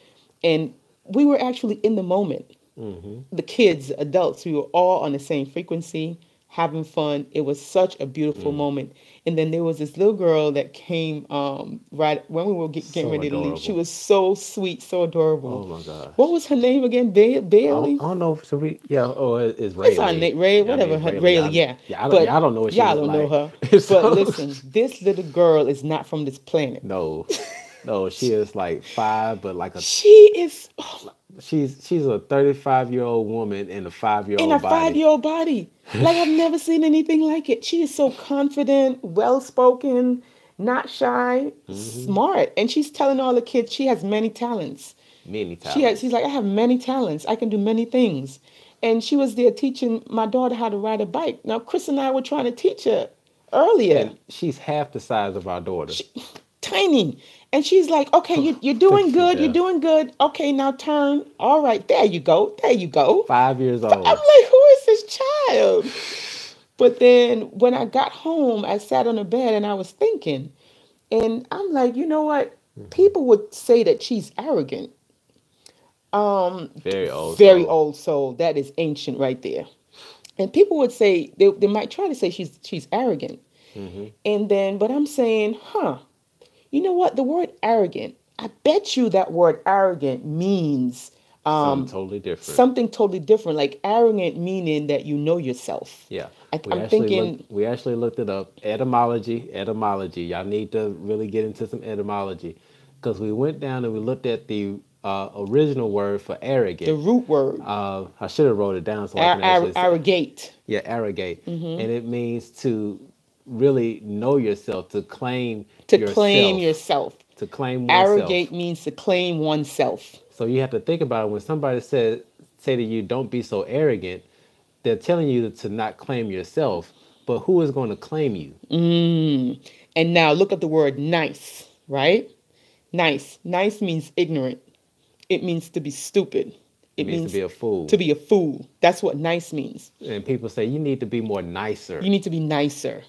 and we were actually in the moment. The kids, adults, we were all on the same frequency, having fun. It was such a beautiful moment. And then there was this little girl that came right when we were getting ready to leave. She was so sweet, so adorable. Oh my God! What was her name again? Bailey? I don't know. So it's Rayleigh. It's her name, Ray, whatever. Rayleigh, yeah. I don't know what she y'all don't know her. But listen, this little girl is not from this planet. No, she is like 5, but like she is. She's a 35-year-old woman in a 5-year-old body. In a 5-year-old body. Like, I've never seen anything like it. She is so confident, well-spoken, not shy, smart. And she's telling all the kids she has many talents. She's like, I have many talents. I can do many things. And she was there teaching my daughter how to ride a bike. Now, Chris and I were trying to teach her earlier. And she's half the size of our daughter. tiny. And she's like, okay, you're doing good. You're doing good. Okay, now turn. All right, there you go. There you go. 5 years old. I'm like, who is this child? But then when I got home, I sat on the bed and I was thinking, and I'm like, you know what? People would say that she's arrogant. Very old soul. That is ancient right there. And people would say, they might try to say she's arrogant. And then, but I'm saying, you know what? The word arrogant, I bet you that word arrogant means something totally different. Something totally different. Like arrogant meaning that you know yourself. Yeah. I'm thinking. We actually looked it up. Etymology. Y'all need to really get into some etymology. Because we went down and we looked at the original word for arrogant. The root word. I should have wrote it down so I can actually say. Arrogate. Yeah, arrogate. And it means to really know yourself, to claim yourself. Claim yourself. To claim oneself. Arrogate means to claim oneself. So you have to think about it. When somebody say to you, don't be so arrogant, they're telling you to not claim yourself. But who is going to claim you? And now look at the word nice, right? Nice. Nice means ignorant. It means to be stupid. It means to be a fool. To be a fool. That's what nice means. And people say you need to be more nicer. You need to be nicer.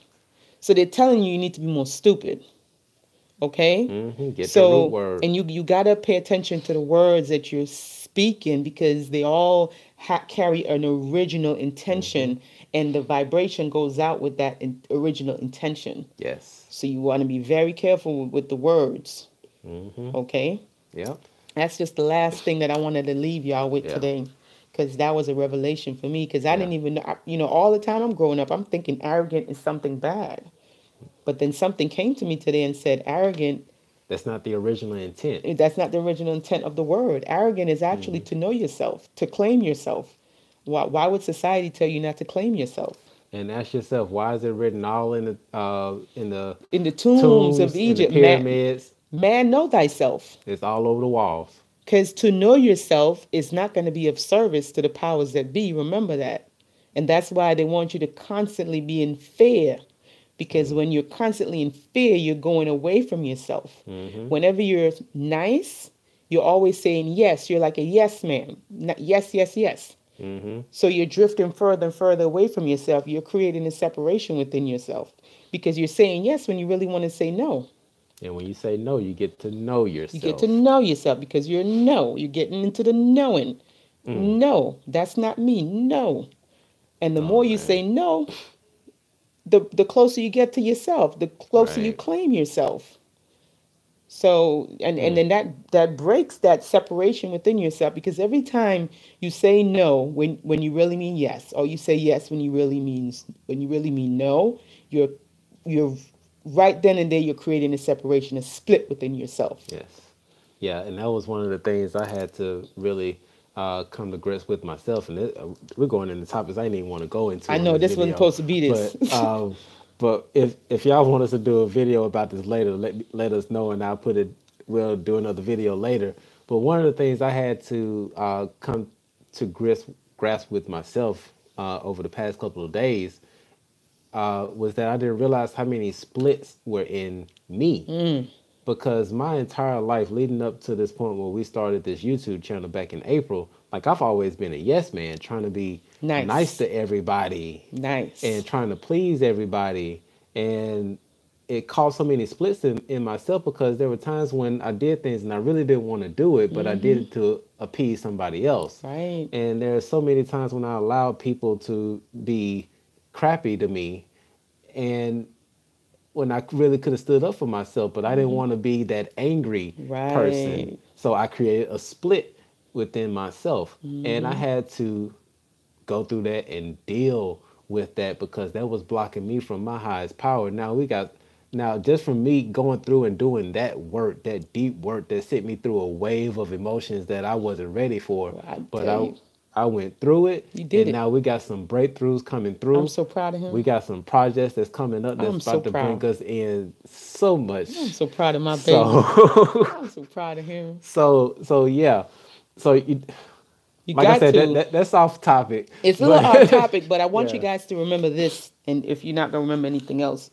So they're telling you need to be more stupid. Okay? Get the root word. And you got to pay attention to the words that you're speaking because they all carry an original intention and the vibration goes out with that original intention. Yes. So you want to be very careful with the words. Okay? Yep. That's just the last thing that I wanted to leave y'all with today, because that was a revelation for me. Because I didn't even know, all the time I'm growing up, I'm thinking arrogant is something bad. But then something came to me today and said arrogant. That's not the original intent. That's not the original intent of the word. Arrogant is actually to know yourself, to claim yourself. Why would society tell you not to claim yourself? And ask yourself, why is it written all in the tombs of Egypt, in the pyramids? Man, know thyself. It's all over the walls. Because to know yourself is not going to be of service to the powers that be. Remember that. And that's why they want you to constantly be in fear. Because when you're constantly in fear, you're going away from yourself. Whenever you're nice, you're always saying yes. You're like a yes man. Yes, yes, yes. So you're drifting further and further away from yourself. You're creating a separation within yourself. Because you're saying yes when you really want to say no. And when you say no, you get to know yourself. You get to know yourself because you're getting into the knowing. No, that's not me. No. And the more you say no, the closer you get to yourself, the closer you claim yourself. So, and then that breaks that separation within yourself, because every time you say no when you really mean yes, or you say yes when you really mean no, you're right then and there, you're creating a separation, a split within yourself. Yes. Yeah, and that was one of the things I had to really come to grips with myself. And we're going into topics I didn't even want to go into. I know this wasn't supposed to be this. But if y'all want us to do a video about this later, let us know, and we'll do another video later. But one of the things I had to come to grasp with myself over the past couple of days was that I didn't realize how many splits were in me. Because my entire life leading up to this point where we started this YouTube channel back in April, like I've always been a yes man, trying to be nice to everybody. Nice. And trying to please everybody. And it caused so many splits in myself, because there were times when I did things and I really didn't want to do it, but I did it to appease somebody else. Right. And there are so many times when I allowed people to be crappy to me, and when I really could have stood up for myself, but I didn't want to be that angry person. So I created a split within myself. And I had to go through that and deal with that, because that was blocking me from my highest power. Now just from me going through and doing that work, that deep work that sent me through a wave of emotions that I wasn't ready for. I went through it. You did and now we got some breakthroughs coming through. I'm so proud of him. We got some projects that's coming up that's about to bring us in so much. I'm so proud of my baby. I'm so proud of him. So yeah. So you like got I said, that's off topic. It's a little off topic, but I want you guys to remember this, and if you're not going to remember anything else,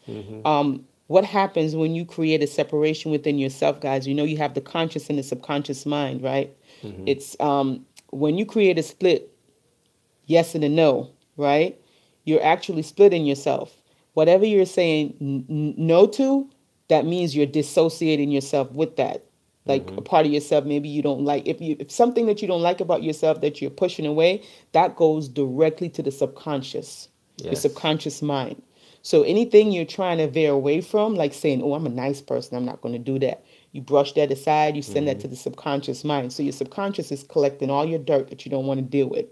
what happens when you create a separation within yourself, guys? You know, you have the conscious and the subconscious mind, right? It's when you create a split, yes and a no, right? You're actually splitting yourself. Whatever you're saying no to, that means you're dissociating yourself with that. Like a part of yourself, maybe you don't like. If something that you don't like about yourself that you're pushing away, that goes directly to the subconscious, your subconscious mind. So anything you're trying to veer away from, like saying, "Oh, I'm a nice person, I'm not going to do that," you brush that aside. You send that to the subconscious mind. So your subconscious is collecting all your dirt that you don't want to deal with.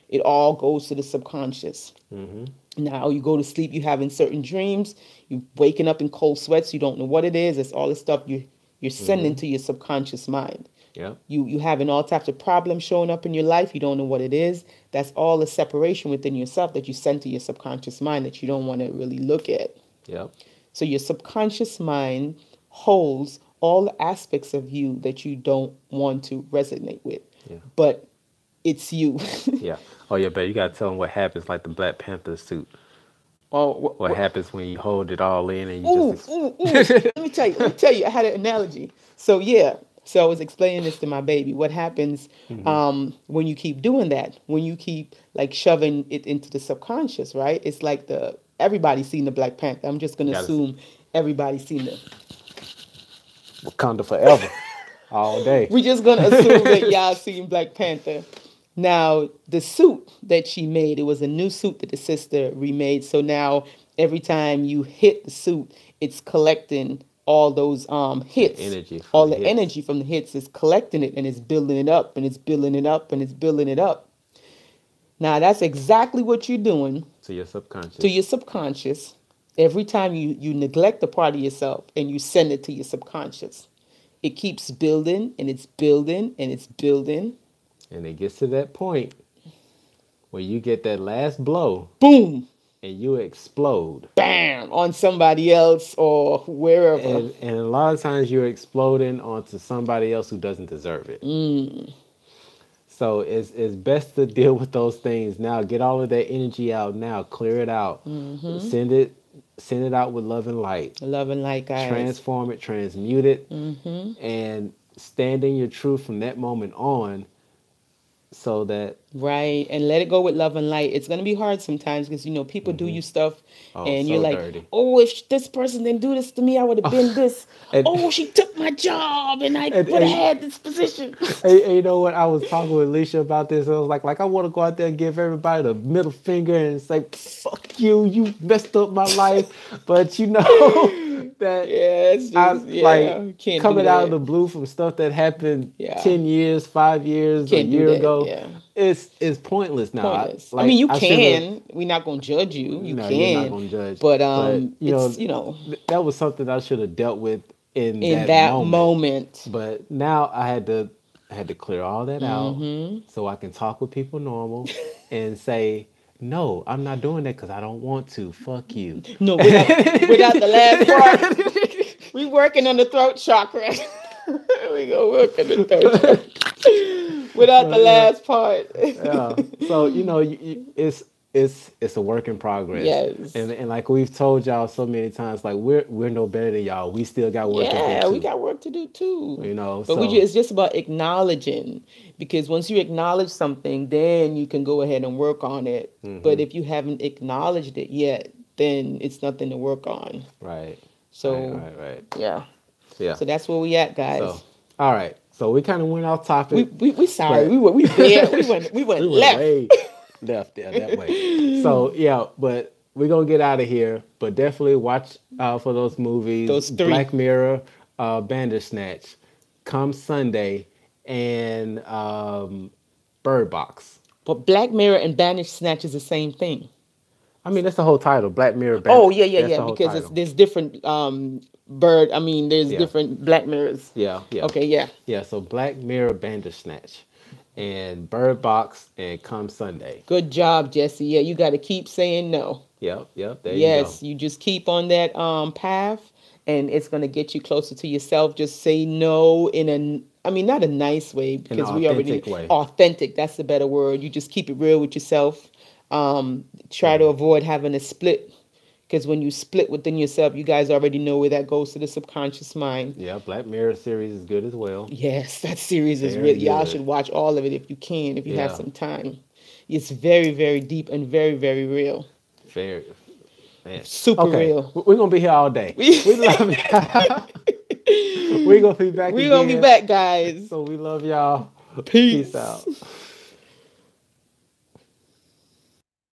It all goes to the subconscious. Now you go to sleep, you having certain dreams, you waking up in cold sweats, you don't know what it is. It's all the stuff you're sending to your subconscious mind. Yeah. You having all types of problems showing up in your life, you don't know what it is. That's all the separation within yourself that you send to your subconscious mind that you don't want to really look at. Yeah. So your subconscious mind holds all the aspects of you that you don't want to resonate with. Yeah. But it's you. Yeah. Oh, yeah, but you got to tell them what happens, like the Black Panther suit. Oh, what happens when you hold it all in and you just... Let me tell you, I had an analogy. So, I was explaining this to my baby. What happens when you keep doing that? When you keep, like, shoving it into the subconscious, right? It's like everybody's seen the Black Panther. I'm just going to assume everybody's seen the... Wakanda forever. All day. We're just going to assume that y'all seen Black Panther. Now, the suit that she made, it was a new suit that the sister remade. So now every time you hit the suit, it's collecting all those hits. Energy from the hits is collecting it and it's building it up and it's building it up and it's building it up. Now, that's exactly what you're doing. To your subconscious. To your subconscious. Every time you neglect a part of yourself and you send it to your subconscious, it keeps building and it's building and it's building. And it gets to that point where you get that last blow. Boom. And you explode. Bam. On somebody else or wherever. And a lot of times you're exploding onto somebody else who doesn't deserve it. So it's best to deal with those things now. Get all of that energy out now. Clear it out. Send it out with love and light. Love and light, guys. Transform it, transmute it. And stand in your truth from that moment on. So that right, and let it go with love and light. It's gonna be hard sometimes because people do you stuff, and you're like, dirty. "Oh, if this person didn't do this to me, I would have been this." Oh, she took my job, and I would have had this position. And you know what? I was talking with Alicia about this. I was like I want to go out there and give everybody the middle finger and say, "Fuck you! You messed up my life." But that it's just, coming out of the blue from stuff that happened 10 years, 5 years, a year ago. It's pointless now. Pointless. I mean, you can. We're not gonna judge you. You can. You're not gonna judge. But that was something I should have dealt with in that moment. But now I had to clear all that out so I can talk with people normal and say, no, I'm not doing that because I don't want to. Fuck you. No, without the last part. We working on the throat chakra. We go work on the throat chakra. Without the last part. Yeah. So, it's a work in progress. Yes. And like we've told y'all so many times, like we're no better than y'all. We still got work to do too. Yeah, we got work to do too. But so, it's just about acknowledging, because once you acknowledge something, then you can go ahead and work on it. But if you haven't acknowledged it yet, then it's nothing to work on. Right. So right. Yeah. So that's where we at, guys. So, all right. So we kind of went off topic. We sorry. We went left. Way left there that way. So but we're gonna get out of here. But definitely watch out for those movies. Those 3. Black Mirror, Bandersnatch, come Sunday, and Bird Box. But Black Mirror and Bandersnatch is the same thing. I mean, that's the whole title. Black Mirror. Oh yeah. Because there's different there's different Black Mirrors. Yeah. Okay, yeah. Yeah. So Black Mirror, Bandersnatch, and Bird Box, and come Sunday. Good job, Jesse. Yeah, you got to keep saying no. Yep. There you go. Yes, you just keep on that path, and it's gonna get you closer to yourself. Just say no not a nice way, because we already authentic. That's the better word. You just keep it real with yourself. Try to avoid having a split Because when you split within yourself, you guys already know where that goes to the subconscious mind. Yeah, Black Mirror series is good as well. Yes, that series is really, y'all should watch all of it if you can, if you have some time. It's very, very deep and very, very real. Very, man. Super real. We're going to be here all day. We love you. We're going to be back We're going to be back, guys. So we love y'all. Peace out.